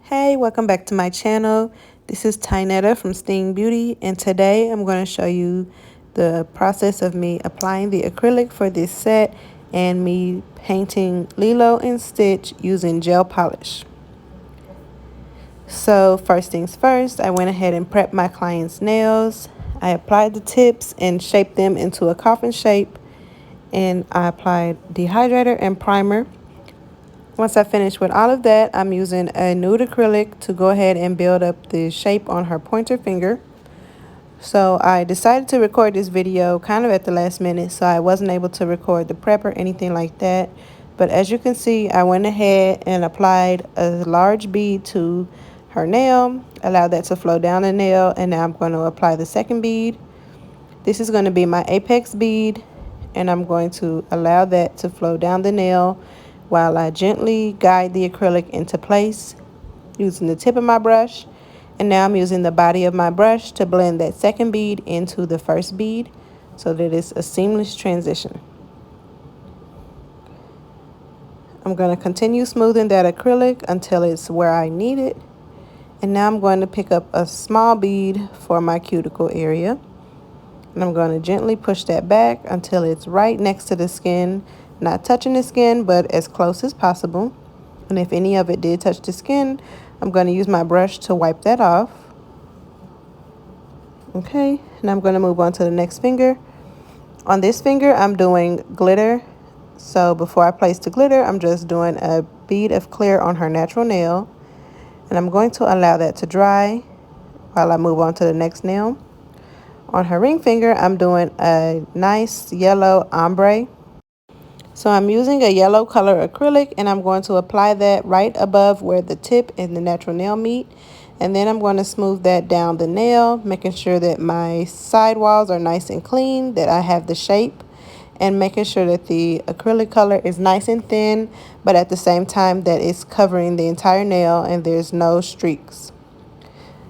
Hey, welcome back to my channel. This is Tynetta from Sting Beauty, and today I'm going to show you the process of me applying the acrylic for this set and me painting Lilo and Stitch using gel polish. So first things first, I went ahead and prepped my client's nails. I applied the tips and shaped them into a coffin shape, and I applied dehydrator and primer. Once I finish with all of that, I'm using a nude acrylic to go ahead and build up the shape on her pointer finger. So I decided to record this video kind of at the last minute, so I wasn't able to record the prep or anything like that. But as you can see, I went ahead and applied a large bead to her nail, allowed that to flow down the nail, and now I'm going to apply the second bead. This is going to be my apex bead, and I'm going to allow that to flow down the nail while I gently guide the acrylic into place using the tip of my brush. And now I'm using the body of my brush to blend that second bead into the first bead so that it's a seamless transition. I'm going to continue smoothing that acrylic until it's where I need it. And now I'm going to pick up a small bead for my cuticle area. And I'm going to gently push that back until it's right next to the skin, not touching the skin, but as close as possible. And if any of it did touch the skin, I'm going to use my brush to wipe that off. Okay, now I'm going to move on to the next finger. On this finger, I'm doing glitter. So before I place the glitter, I'm just doing a bead of clear on her natural nail. And I'm going to allow that to dry while I move on to the next nail. On her ring finger, I'm doing a nice yellow ombre. So I'm using a yellow color acrylic, and I'm going to apply that right above where the tip and the natural nail meet. And then I'm going to smooth that down the nail, making sure that my side walls are nice and clean, that I have the shape, and making sure that the acrylic color is nice and thin, but at the same time that it's covering the entire nail and there's no streaks.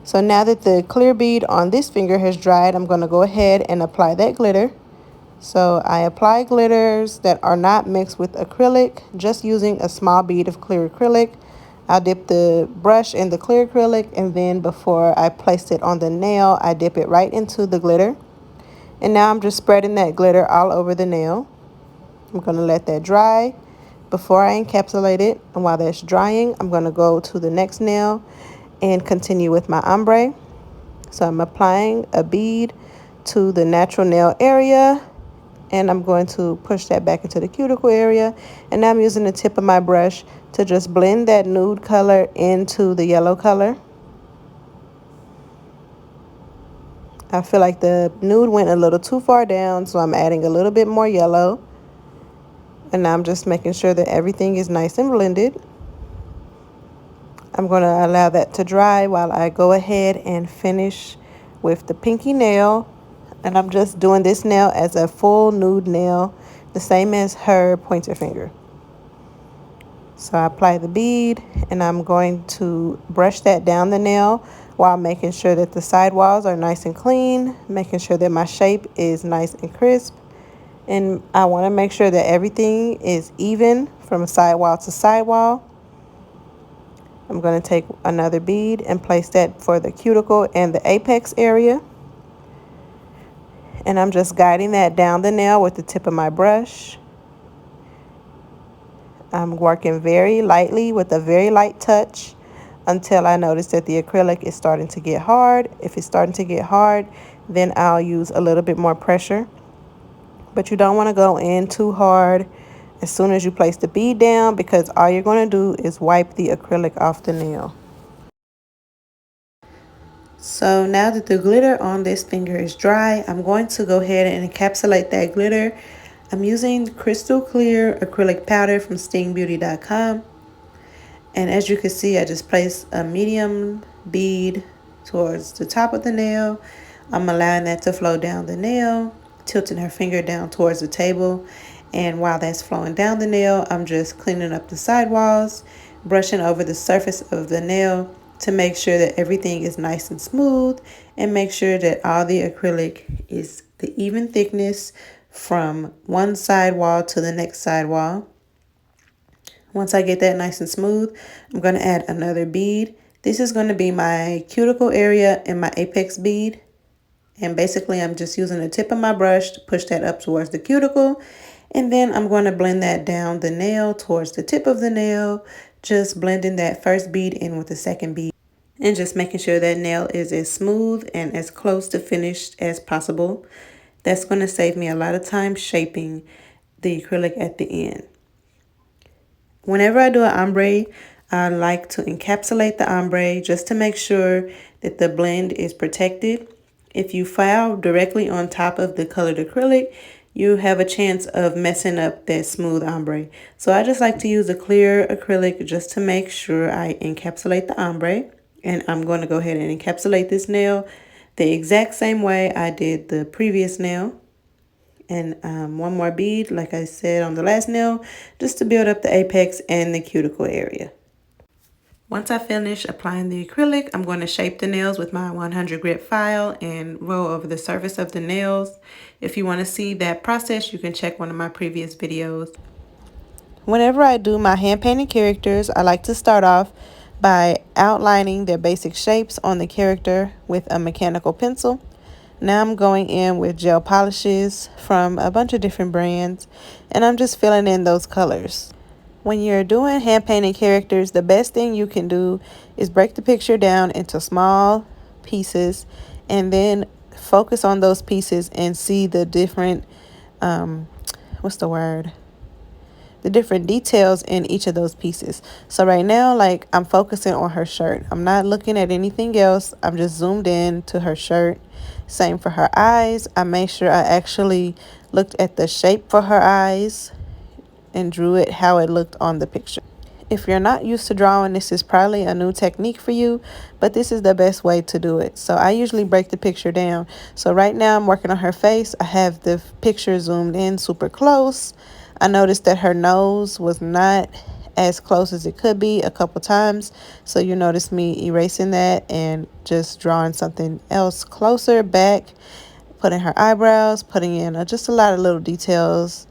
So now that the clear bead on this finger has dried, I'm going to go ahead and apply that glitter. So I apply glitters that are not mixed with acrylic, just using a small bead of clear acrylic. I'll dip the brush in the clear acrylic, and then before I place it on the nail, I dip it right into the glitter. And now I'm just spreading that glitter all over the nail. I'm going to let that dry before I encapsulate it. And while that's drying, I'm going to go to the next nail and continue with my ombre. So I'm applying a bead to the natural nail area, and I'm going to push that back into the cuticle area. And now I'm using the tip of my brush to just blend that nude color into the yellow color. I feel like the nude went a little too far down, so I'm adding a little bit more yellow. And now I'm just making sure that everything is nice and blended. I'm going to allow that to dry while I go ahead and finish with the pinky nail. And I'm just doing this nail as a full nude nail, the same as her pointer finger. So I apply the bead, and I'm going to brush that down the nail while making sure that the side walls are nice and clean, making sure that my shape is nice and crisp. And I want to make sure that everything is even from side wall to side wall. I'm going to take another bead and place that for the cuticle and the apex area. And I'm just guiding that down the nail with the tip of my brush. I'm working very lightly with a very light touch until I notice that the acrylic is starting to get hard. If it's starting to get hard, then I'll use a little bit more pressure. But you don't want to go in too hard as soon as you place the bead down, because all you're going to do is wipe the acrylic off the nail. So now that the glitter on this finger is dry, I'm going to go ahead and encapsulate that glitter. I'm using crystal clear acrylic powder from stingbeauty.com. And as you can see, I just placed a medium bead towards the top of the nail. I'm allowing that to flow down the nail, tilting her finger down towards the table. And while that's flowing down the nail, I'm just cleaning up the sidewalls, brushing over the surface of the nail to make sure that everything is nice and smooth, and make sure that all the acrylic is the even thickness from one side wall to the next side wall. Once I get that nice and smooth, I'm going to add another bead This is going to be my cuticle area and my apex bead. And basically I'm just using the tip of my brush to push that up towards the cuticle. And then I'm going to blend that down the nail towards the tip of the nail, just blending that first bead in with the second bead. And just making sure that nail is as smooth and as close to finished as possible. That's going to save me a lot of time shaping the acrylic at the end. Whenever I do an ombre, I like to encapsulate the ombre just to make sure that the blend is protected. If you file directly on top of the colored acrylic, you have a chance of messing up that smooth ombre. So I just like to use a clear acrylic just to make sure I encapsulate the ombre. And I'm going to go ahead and encapsulate this nail the exact same way I did the previous nail. And one more bead, like I said on the last nail, just to build up the apex and the cuticle area. Once I finish applying the acrylic, I'm going to shape the nails with my 100 grit file and roll over the surface of the nails. If you want to see that process, you can check one of my previous videos. Whenever I do my hand painted characters, I like to start off by outlining their basic shapes on the character with a mechanical pencil. Now I'm going in with gel polishes from a bunch of different brands, and I'm just filling in those colors. When you're doing hand painted characters, the best thing you can do is break the picture down into small pieces and then focus on those pieces and see the different, the different details in each of those pieces. So right now, like, I'm focusing on her shirt. I'm not looking at anything else. I'm just zoomed in to her shirt. Same for her eyes. I made sure I actually looked at the shape for her eyes and drew it how it looked on the picture. If you're not used to drawing, this is probably a new technique for you, but this is the best way to do it. So I usually break the picture down. So right now I'm working on her face. I have the picture zoomed in super close. I noticed that her nose was not as close as it could be a couple times. So you notice me erasing that and just drawing something else closer back, putting her eyebrows, putting in just a lot of little details.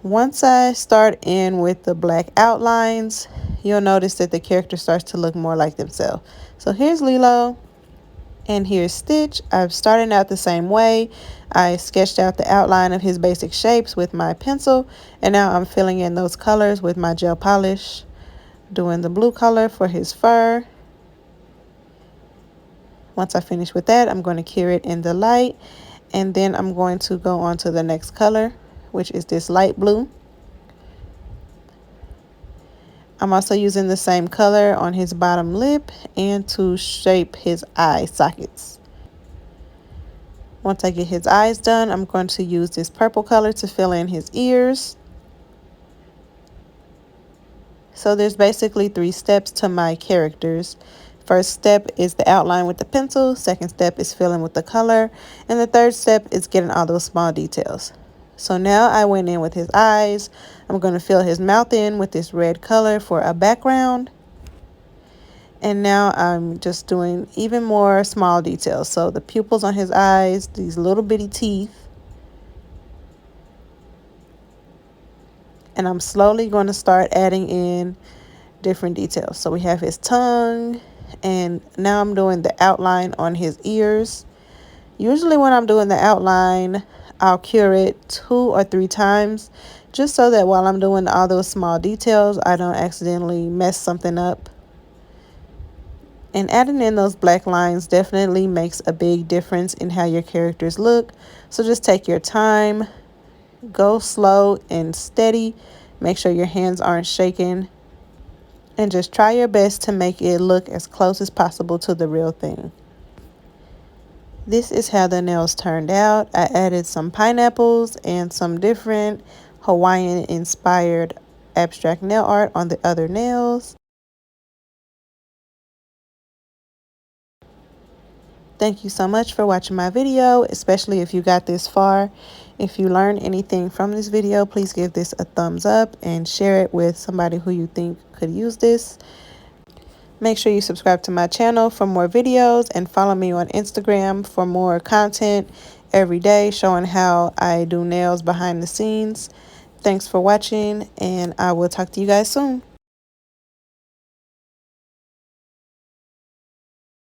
Once I start in with the black outlines, you'll notice that the character starts to look more like themselves. So here's Lilo and here's Stitch. I'm starting out the same way. I sketched out the outline of his basic shapes with my pencil, and now I'm filling in those colors with my gel polish, doing the blue color for his fur. Once I finish with that, I'm going to cure it in the light, and then I'm going to go on to the next color, which is this light blue. I'm also using the same color on his bottom lip and to shape his eye sockets. Once I get his eyes done, I'm going to use this purple color to fill in his ears. So there's basically 3 steps to my characters. First step is the outline with the pencil. Second step is filling with the color. And the third step is getting all those small details. So now I went in with his eyes. I'm going to fill his mouth in with this red color for a background. And now I'm just doing even more small details. So the pupils on his eyes, these little bitty teeth. And I'm slowly going to start adding in different details. So we have his tongue, and now I'm doing the outline on his ears. Usually when I'm doing the outline, I'll cure it 2 or 3 times, just so that while I'm doing all those small details, I don't accidentally mess something up. And adding in those black lines definitely makes a big difference in how your characters look. So just take your time, go slow and steady, make sure your hands aren't shaking, and just try your best to make it look as close as possible to the real thing. This is how the nails turned out. I added some pineapples and some different Hawaiian inspired abstract nail art on the other nails. Thank you so much for watching my video, especially if you got this far. If you learned anything from this video, please give this a thumbs up and share it with somebody who you think could use this. Make sure you subscribe to my channel for more videos and follow me on Instagram for more content every day showing how I do nails behind the scenes. Thanks for watching, and I will talk to you guys soon.